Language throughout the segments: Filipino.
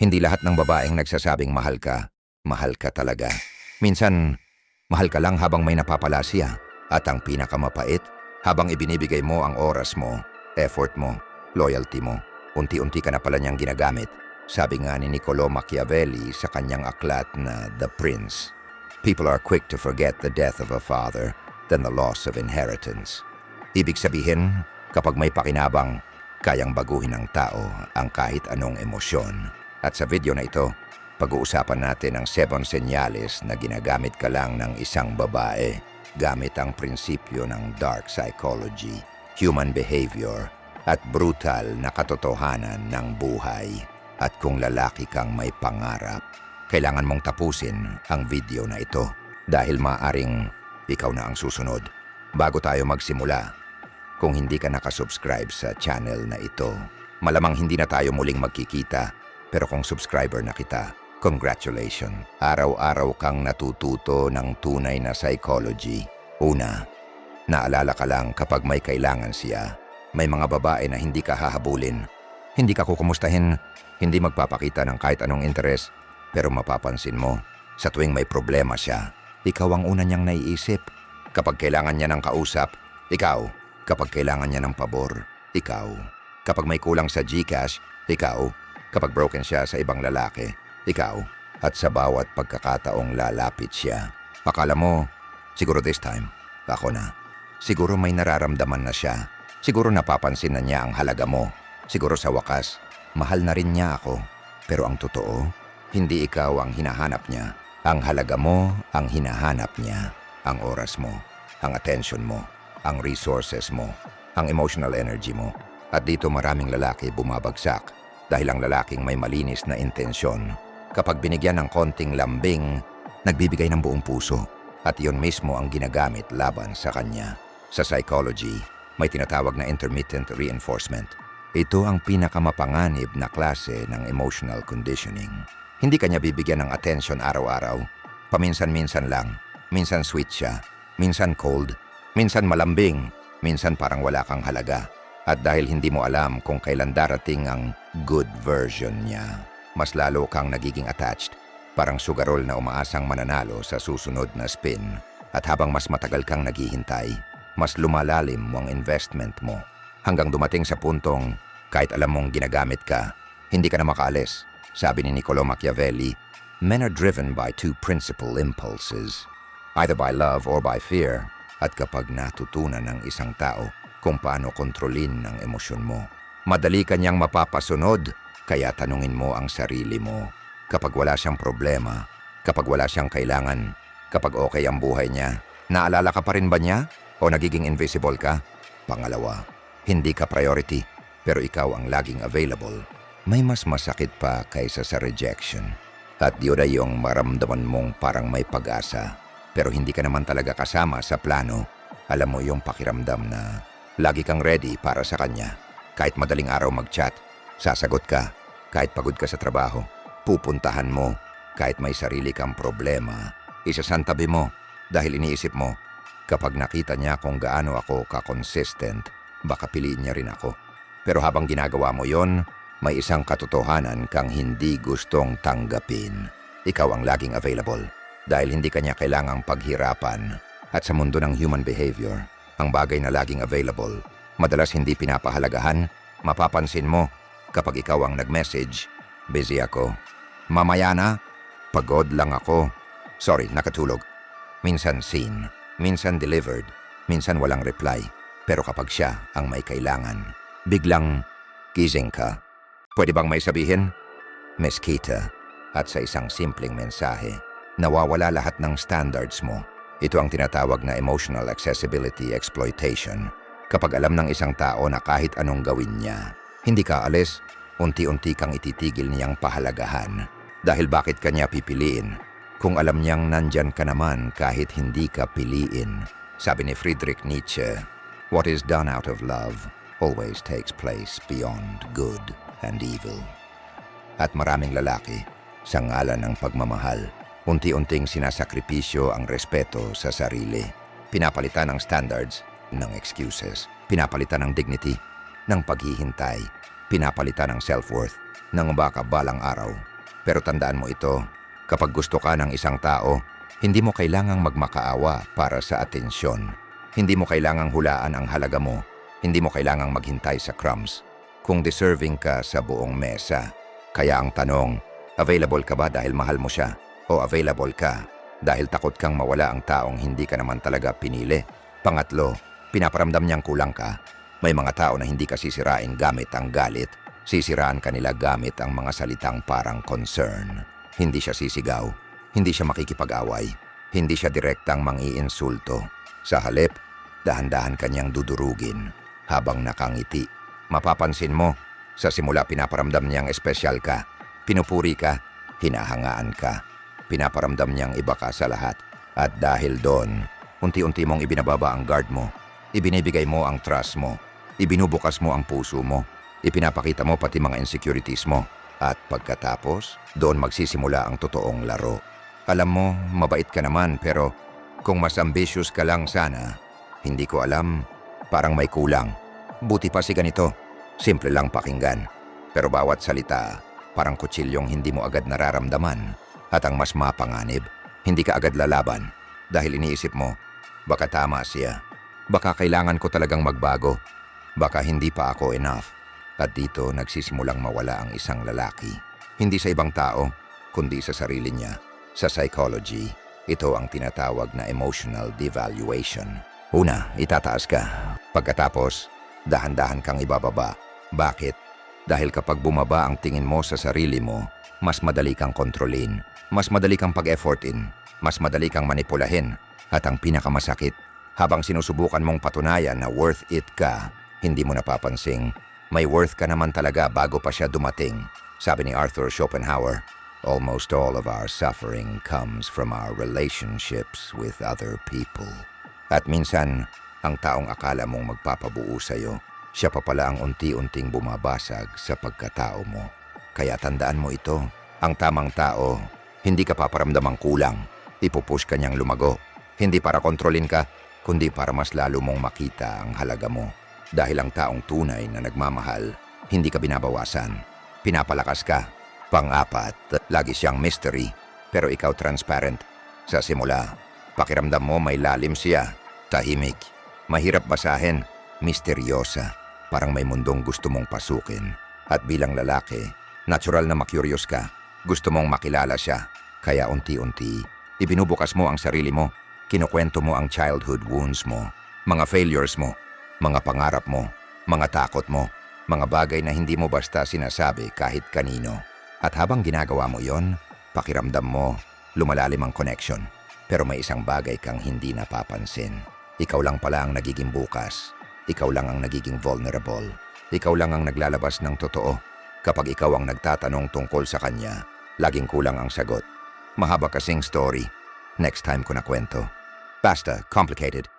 Hindi lahat ng babaeng nagsasabing mahal ka talaga. Minsan, mahal ka lang habang may napapala siya. At ang pinakamapait, habang ibinibigay mo ang oras mo, effort mo, loyalty mo, unti-unti ka na pala niyang ginagamit. Sabi nga ni Niccolò Machiavelli sa kanyang aklat na The Prince, people are quick to forget the death of a father than the loss of inheritance. Ibig sabihin, kapag may pakinabang, kayang baguhin ng tao ang kahit anong emosyon. At sa video na ito, pag-uusapan natin ang 7 senyales na ginagamit ka lang ng isang babae gamit ang prinsipyo ng dark psychology, human behavior, at brutal na katotohanan ng buhay. At kung lalaki kang may pangarap, kailangan mong tapusin ang video na ito dahil maaring ikaw na ang susunod. Bago tayo magsimula, kung hindi ka nakasubscribe sa channel na ito, malamang hindi na tayo muling magkikita. Pero kung subscriber na kita, congratulations. Araw-araw kang natututo ng tunay na psychology. Una, naalala ka lang kapag may kailangan siya. May mga babae na hindi ka hahabulin, hindi ka kukumustahin, hindi magpapakita ng kahit anong interes. Pero mapapansin mo, sa tuwing may problema siya, ikaw ang una niyang naiisip. Kapag kailangan niya ng kausap, ikaw. Kapag kailangan niya ng pabor, ikaw. Kapag may kulang sa GCash, ikaw. Kapag broken siya sa ibang lalaki, ikaw. At sa bawat pagkakataong lalapit siya, akala mo, siguro this time, ako na. Siguro may nararamdaman na siya. Siguro napapansin na niya ang halaga mo. Siguro sa wakas, mahal na rin niya ako. Pero ang totoo, hindi ikaw ang hinahanap niya. Ang halaga mo ang hinahanap niya. Ang oras mo, ang attention mo, ang resources mo, ang emotional energy mo. At dito maraming lalaki bumabagsak dahil ang lalaking may malinis na intensyon. Kapag binigyan ng konting lambing, nagbibigay ng buong puso. At iyon mismo ang ginagamit laban sa kanya. Sa psychology, may tinatawag na intermittent reinforcement. Ito ang pinakamapanganib na klase ng emotional conditioning. Hindi kanya bibigyan ng attention araw-araw. Paminsan-minsan lang. Minsan sweet siya. Minsan cold. Minsan malambing. Minsan parang wala kang halaga. At dahil hindi mo alam kung kailan darating ang good version niya, mas lalo kang nagiging attached. Parang sugarol na umaasang mananalo sa susunod na spin. At habang mas matagal kang naghihintay, mas lumalalim mo ang investment mo. Hanggang dumating sa puntong, kahit alam mong ginagamit ka, hindi ka na makaalis. Sabi ni Niccolò Machiavelli, men are driven by 2 principal impulses, either by love or by fear. At kapag natutunan ng isang tao kung paano kontrolin ang emosyon mo, madali kanyang mapapasunod. Kaya tanungin mo ang sarili mo, kapag wala siyang problema, kapag wala siyang kailangan, kapag okay ang buhay niya, naalala ka pa rin ba niya o nagiging invisible ka? Pangalawa, hindi ka priority, pero ikaw ang laging available. May mas masakit pa kaysa sa rejection. At yun ay yung maramdaman mong parang may pag-asa, pero hindi ka naman talaga kasama sa plano. Alam mo yung pakiramdam na lagi kang ready para sa kanya. Kahit madaling araw mag-chat, sasagot ka. Kahit pagod ka sa trabaho, pupuntahan mo. Kahit may sarili kang problema, isasantabi mo. Dahil iniisip mo, kapag nakita niya kung gaano ako ka-consistent, baka piliin niya rin ako. Pero habang ginagawa mo yon, may isang katotohanan kang hindi gustong tanggapin. Ikaw ang laging available dahil hindi kanya kailangang paghirapan. At sa mundo ng human behavior, ang bagay na laging available, madalas hindi pinapahalagahan. Mapapansin mo kapag ikaw ang nag-message, busy ako, mamaya na, pagod lang ako, sorry, nakatulog. Minsan seen, minsan delivered, minsan walang reply. Pero kapag siya ang may kailangan, biglang gising ka. Pwede bang may sabihin? Miss Kita. At sa isang simpleng mensahe, nawawala lahat ng standards mo. Ito ang tinatawag na emotional accessibility exploitation. Kapag alam ng isang tao na kahit anong gawin niya, hindi ka alis, unti-unti kang ititigil niyang pahalagahan. Dahil bakit kanya pipiliin? Kung alam niyang nandyan ka naman kahit hindi ka piliin. Sabi ni Friedrich Nietzsche, what is done out of love always takes place beyond good and evil. At maraming lalaki, sa ngalan ng pagmamahal, unti-unting sinasakripisyo ang respeto sa sarili. Pinapalitan ng standards, ng excuses. Pinapalitan ng dignity, ng paghihintay. Pinapalitan ng self-worth, ng baka balang araw, Pero tandaan mo ito, kapag gusto ka ng isang tao, hindi mo kailangang magmakaawa para sa atensyon. Hindi mo kailangang hulaan ang halaga mo. Hindi mo kailangang maghintay sa crumbs. Kung deserving ka sa buong mesa. Kaya ang tanong, available ka ba dahil mahal mo siya? O available ka dahil takot kang mawala ang taong hindi ka naman talaga pinili? Pangatlo, pinaparamdam niyang kulang ka. May mga tao na hindi ka sisirain gamit ang galit. Sisiraan kanila gamit ang mga salitang parang concern. Hindi siya sisigaw. Hindi siya makikipag-away. Hindi siya direktang mang-iinsulto. Sa halip, dahan-dahan kanyang dudurugin habang nakangiti. Mapapansin mo, sa simula pinaparamdam niyang espesyal ka. Pinupuri ka, hinahangaan ka. Pinaparamdam niyang iba ka sa lahat. At dahil doon, unti-unti mong ibinababa ang guard mo. Ibinibigay mo ang trust mo. Ibinubukas mo ang puso mo. Ipinapakita mo pati mga insecurities mo. At pagkatapos, doon magsisimula ang totoong laro. Alam mo, mabait ka naman pero kung mas ambitious ka lang sana, hindi ko alam, parang may kulang. Buti pa si ganito, simple lang pakinggan. Pero bawat salita, parang kutsilyong hindi mo agad nararamdaman. At ang mas mapanganib, hindi ka agad lalaban. Dahil iniisip mo, baka tama siya. Baka kailangan ko talagang magbago. Baka hindi pa ako enough. At dito nagsisimulang mawala ang isang lalaki. Hindi sa ibang tao, kundi sa sarili niya. Sa psychology, ito ang tinatawag na emotional devaluation. Una, itataas ka. Pagkatapos, dahan-dahan kang ibababa. Bakit? Dahil kapag bumaba ang tingin mo sa sarili mo, mas madali kang kontrolin, mas madali kang pag-effortin, mas madali kang manipulahin. At ang pinakamasakit, habang sinusubukan mong patunayan na worth it ka, hindi mo napapansing may worth ka naman talaga bago pa siya dumating. Sabi ni Arthur Schopenhauer, almost all of our suffering comes from our relationships with other people. At minsan, ang taong akala mong magpapabuo sa'yo, siya pa pala ang unti-unting bumabasag sa pagkatao mo. Kaya tandaan mo ito, ang tamang tao, hindi ka paparamdamang kulang. Ipupush ka niyang lumago. Hindi para kontrolin ka, kundi para mas lalo mong makita ang halaga mo. Dahil ang taong tunay na nagmamahal, hindi ka binabawasan. Pinapalakas ka. Pang-apat, lagi siyang mystery, pero ikaw transparent. Sa simula, pakiramdam mo may lalim siya, tahimik, mahirap basahin, misteryosa, parang may mundong gusto mong pasukin. At bilang lalaki, natural na makyurios ka, gusto mong makilala siya. Kaya unti-unti, ibinubukas mo ang sarili mo, kinukwento mo ang childhood wounds mo, mga failures mo, mga pangarap mo, mga takot mo, mga bagay na hindi mo basta sinasabi kahit kanino. At habang ginagawa mo yon, pakiramdam mo, lumalalim ang connection. Pero may isang bagay kang hindi napapansin. Ikaw lang pala ang nagiging bukas. Ikaw lang ang nagiging vulnerable. Ikaw lang ang naglalabas ng totoo. Kapag ikaw ang nagtatanong tungkol sa kanya, laging kulang ang sagot. Mahaba kasing story. Next time ko na kwento. Basta, complicated.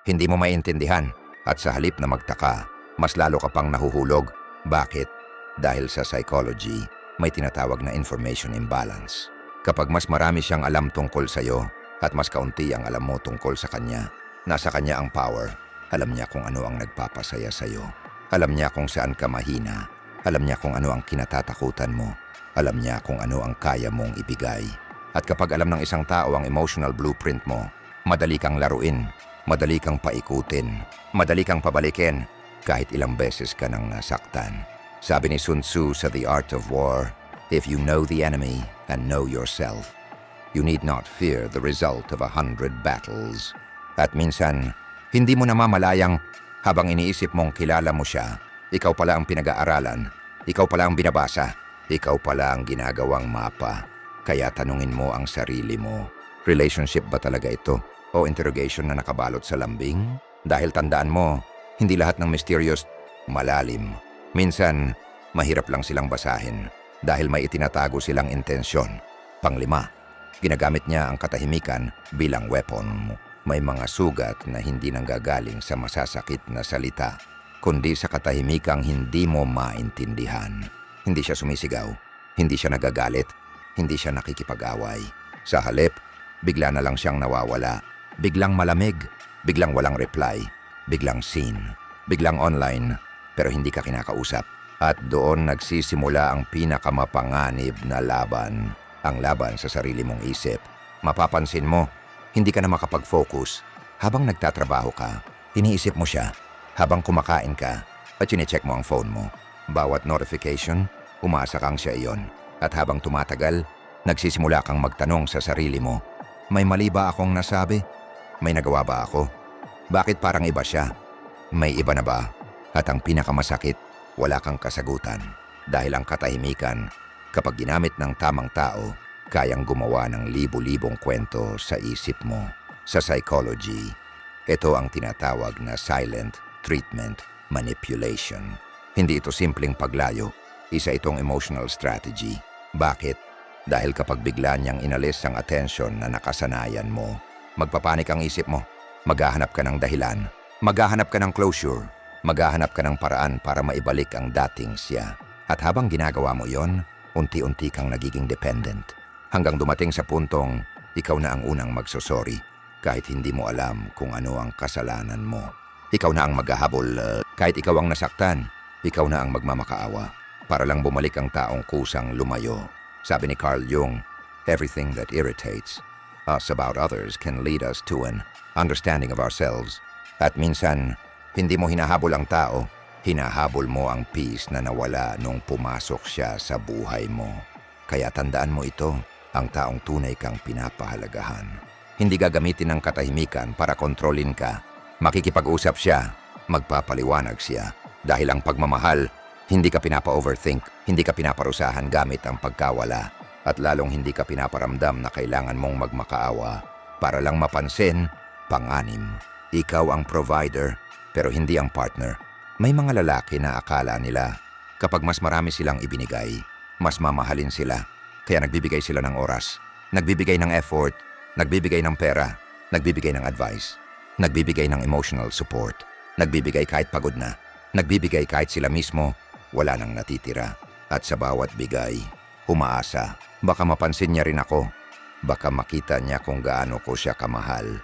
Hindi mo maintindihan. At sa halip na magtaka, mas lalo ka pang nahuhulog. Bakit? Dahil sa psychology, may tinatawag na information imbalance. Kapag mas marami siyang alam tungkol sa'yo at mas kaunti ang alam mo tungkol sa kanya, nasa kanya ang power. Alam niya kung ano ang nagpapasaya sa'yo. Alam niya kung saan ka mahina. Alam niya kung ano ang kinatatakutan mo. Alam niya kung ano ang kaya mong ibigay. At kapag alam ng isang tao ang emotional blueprint mo, madali kang laruin. Madali kang paikutin, madali kang pabalikin, kahit ilang beses ka nang nasaktan. Sabi ni Sun Tzu sa The Art of War, if you know the enemy and know yourself, you need not fear the result of 100 battles. At minsan, hindi mo namamalayang habang iniisip mong kilala mo siya, ikaw pala ang pinag-aaralan, ikaw pala ang binabasa, ikaw pala ang ginagawang mapa. Kaya tanungin mo ang sarili mo, relationship ba talaga ito? O interrogation na nakabalot sa lambing? Dahil tandaan mo, hindi lahat ng mysterious malalim. Minsan, mahirap lang silang basahin dahil may itinatago silang intensyon. Panglima, ginagamit niya ang katahimikan bilang weapon. May mga sugat na hindi nanggagaling sa masasakit na salita, kundi sa katahimikang hindi mo maintindihan. Hindi siya sumisigaw, hindi siya nagagalit, hindi siya nakikipag-away. Sa halip, bigla na lang siyang nawawala. Biglang malamig, biglang walang reply, biglang seen, biglang online, pero hindi ka kinakausap. At doon nagsisimula ang pinakamapanganib na laban, ang laban sa sarili mong isip. Mapapansin mo, hindi ka na makapag-focus. Habang nagtatrabaho ka, iniisip mo siya. Habang kumakain ka, at chinecheck mo ang phone mo. Bawat notification, umasa kang siya iyon. At habang tumatagal, nagsisimula kang magtanong sa sarili mo, may mali ba akong nasabi? May nagawa ba ako? Bakit parang iba siya? May iba na ba? At ang pinakamasakit, wala kang kasagutan. Dahil ang katahimikan, kapag ginamit ng tamang tao, kayang gumawa ng libu-libong kwento sa isip mo. Sa psychology, ito ang tinatawag na silent treatment manipulation. Hindi ito simpleng paglayo, isa itong emotional strategy. Bakit? Dahil kapag bigla niyang inalis ang atensyon na nakasanayan mo, magpapanik ang isip mo, maghahanap ka ng dahilan, maghahanap ka ng closure, maghahanap ka ng paraan para maibalik ang dating siya. At habang ginagawa mo yon, unti-unti kang nagiging dependent. Hanggang dumating sa puntong, ikaw na ang unang magsosorry, kahit hindi mo alam kung ano ang kasalanan mo. Ikaw na ang maghahabol, kahit ikaw ang nasaktan, ikaw na ang magmamakaawa, para lang bumalik ang taong kusang lumayo. Sabi ni Carl Jung, everything that irritates us about others can lead us to an understanding of ourselves. At minsan, hindi mo hinahabol ang tao, hinahabol mo ang peace na nawala nung pumasok siya sa buhay mo. Kaya tandaan mo ito, ang taong tunay kang pinapahalagahan. Hindi gagamitin ng katahimikan para kontrolin ka. Makikipag-usap siya, magpapaliwanag siya. Dahil ang pagmamahal, hindi ka pinapa-overthink, hindi ka pinaparusahan gamit ang pagkawala, at lalong hindi ka pinaparamdam na kailangan mong magmakaawa para lang mapansin. Panganim, ikaw ang provider, pero hindi ang partner. May mga lalaki na akala nila, kapag mas marami silang ibinigay, mas mamahalin sila. Kaya nagbibigay sila ng oras, nagbibigay ng effort, nagbibigay ng pera, nagbibigay ng advice, nagbibigay ng emotional support, nagbibigay kahit pagod na, nagbibigay kahit sila mismo, wala nang natitira. At sa bawat bigay, umaasa, baka mapansin niya rin ako, baka makita niya kung gaano ko siya kamahal.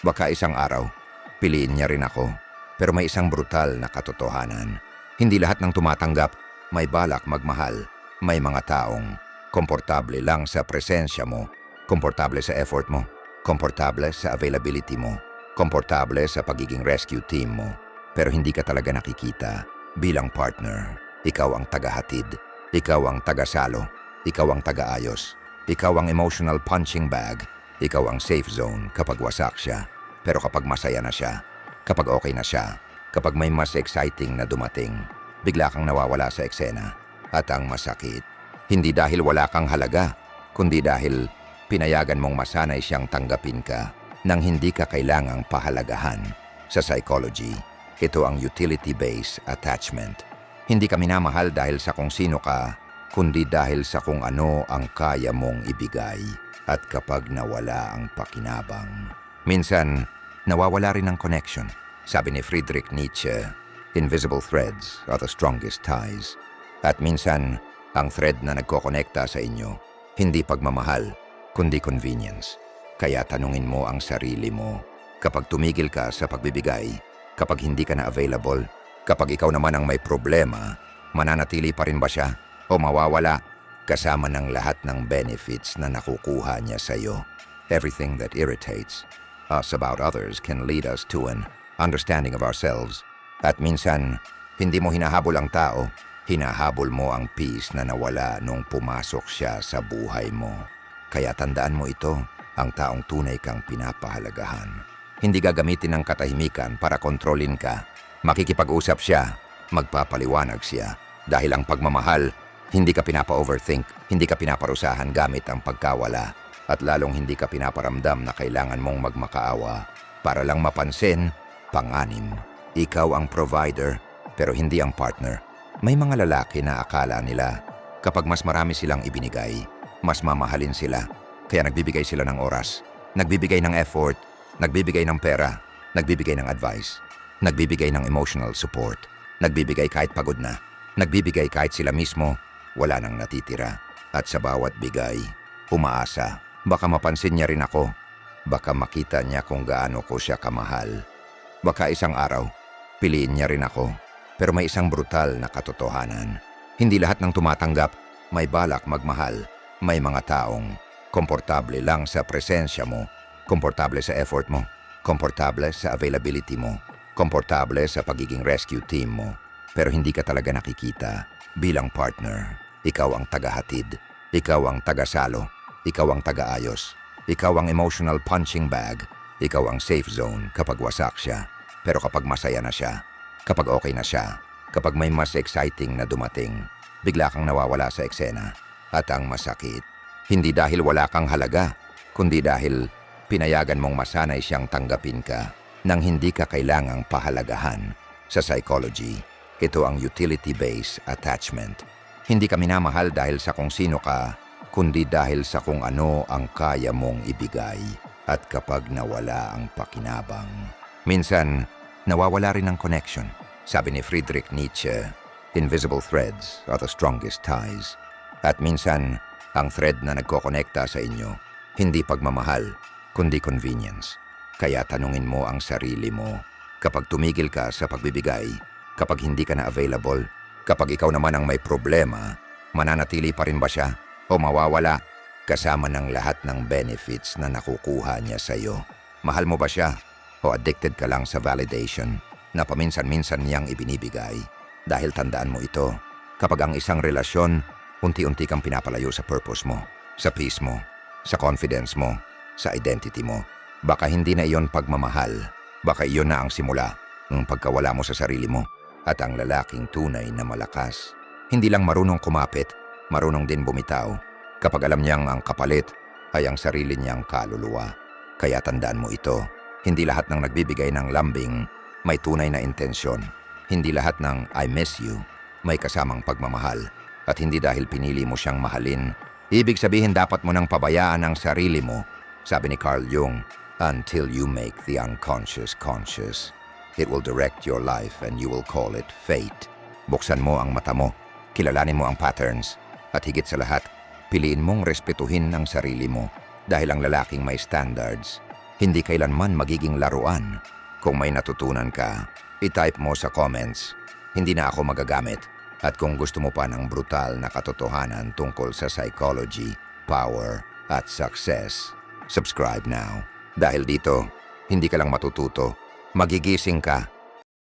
Baka isang araw, piliin niya rin ako. Pero may isang brutal na katotohanan. Hindi lahat ng tumatanggap may balak magmahal. May mga taong komportable lang sa presensya mo, komportable sa effort mo, komportable sa availability mo, komportable sa pagiging rescue team mo. Pero hindi ka talaga nakikita bilang partner. Ikaw ang tagahatid, ikaw ang tagasalo, ikaw ang tagaayos, ikaw ang emotional punching bag, ikaw ang safe zone kapag wasak siya. Pero kapag masaya na siya, kapag okay na siya, kapag may mas exciting na dumating, bigla kang nawawala sa eksena. At ang masakit, hindi dahil wala kang halaga, kundi dahil pinayagan mong masanay siyang tanggapin ka nang hindi ka kailangang pahalagahan. Sa psychology, ito ang utility-based attachment. Hindi ka minamahal dahil sa kung sino ka, kundi dahil sa kung ano ang kaya mong ibigay. At kapag nawala ang pakinabang, minsan nawawala rin ang connection. Sabi ni Friedrich Nietzsche, invisible threads are the strongest ties. At minsan, ang thread na nagkokonekta sa inyo, hindi pagmamahal, kundi convenience. Kaya tanungin mo ang sarili mo, kapag tumigil ka sa pagbibigay, kapag hindi ka na available, kapag ikaw naman ang may problema, mananatili pa rin ba siya o mawawala kasama ng lahat ng benefits na nakukuha niya sa iyo? Everything that irritates us about others can lead us to an understanding of ourselves. At minsan, hindi mo hinahabol ang tao, hinahabol mo ang peace na nawala nung pumasok siya sa buhay mo. Kaya tandaan mo ito, ang taong tunay kang pinapahalagahan. Hindi gagamitin ng katahimikan para kontrolin ka. Makikipag-usap siya, magpapaliwanag siya. Dahil ang pagmamahal, hindi ka pinapa-overthink, hindi ka pinaparusahan gamit ang pagkawala. At lalong hindi ka pinaparamdam na kailangan mong magmakaawa para lang mapansin. Panganim, ikaw ang provider, pero hindi ang partner. May mga lalaki na akala nila, kapag mas marami silang ibinigay, mas mamahalin sila. Kaya nagbibigay sila ng oras, nagbibigay ng effort, nagbibigay ng pera, nagbibigay ng advice, nagbibigay ng emotional support, nagbibigay kahit pagod na, nagbibigay kahit sila mismo, wala nang natitira. At sa bawat bigay, umaasa, baka mapansin niya rin ako, baka makita niya kung gaano ko siya kamahal. Baka isang araw, piliin niya rin ako. Pero may isang brutal na katotohanan. Hindi lahat ng tumatanggap may balak magmahal. May mga taong komportable lang sa presensya mo, komportable sa effort mo, komportable sa availability mo, komportable sa pagiging rescue team mo. Pero hindi ka talaga nakikita bilang partner. Ikaw ang tagahatid, ikaw ang tagasalo, ikaw ang tagaayos, ikaw ang emotional punching bag, ikaw ang safe zone kapag wasak siya. Pero kapag masaya na siya, kapag okay na siya, kapag may mas exciting na dumating, bigla kang nawawala sa eksena. At ang masakit, hindi dahil wala kang halaga, kundi dahil pinayagan mong masanay siyang tanggapin ka nang hindi ka kailangang pahalagahan. Sa psychology, ito ang utility-based attachment. Hindi ka minamahal dahil sa kung sino ka, kundi dahil sa kung ano ang kaya mong ibigay. At kapag nawala ang pakinabang, minsan nawawala rin ang connection. Sabi ni Friedrich Nietzsche, invisible threads are the strongest ties. At minsan, ang thread na nagkokonekta sa inyo, hindi pagmamahal, kundi convenience. Kaya tanungin mo ang sarili mo, kapag tumigil ka sa pagbibigay, kapag hindi ka na available, kapag ikaw naman ang may problema, mananatili pa rin ba siya o mawawala kasama ng lahat ng benefits na nakukuha niya sa iyo? Mahal mo ba siya o addicted ka lang sa validation na paminsan-minsan niyang ibinibigay? Dahil tandaan mo ito, kapag ang isang relasyon, unti-unti kang pinapalayo sa purpose mo, sa peace mo, sa confidence mo, sa identity mo. Baka hindi na iyon pagmamahal, baka iyon na ang simula ng pagkawala mo sa sarili mo. At ang lalaking tunay na malakas, hindi lang marunong kumapit, marunong din bumitaw. Kapag alam niyang ang kapalit ay ang sarili niyang kaluluwa. Kaya tandaan mo ito, hindi lahat ng nagbibigay ng lambing may tunay na intensyon. Hindi lahat ng I miss you may kasamang pagmamahal. At hindi dahil pinili mo siyang mahalin, ibig sabihin dapat mo nang pabayaan ang sarili mo. Sabi ni Carl Jung, until you make the unconscious conscious, it will direct your life and you will call it fate. Buksan mo ang mata mo, kilalanin mo ang patterns, at higit sa lahat, piliin mong respetuhin ang sarili mo dahil ang lalaking may standards, hindi kailanman magiging laruan. Kung may natutunan ka, i-type mo sa comments, hindi na ako magagamit. At kung gusto mo pa ng brutal na katotohanan tungkol sa psychology, power, at success, subscribe now. Dahil dito, hindi ka lang matututo, magigising ka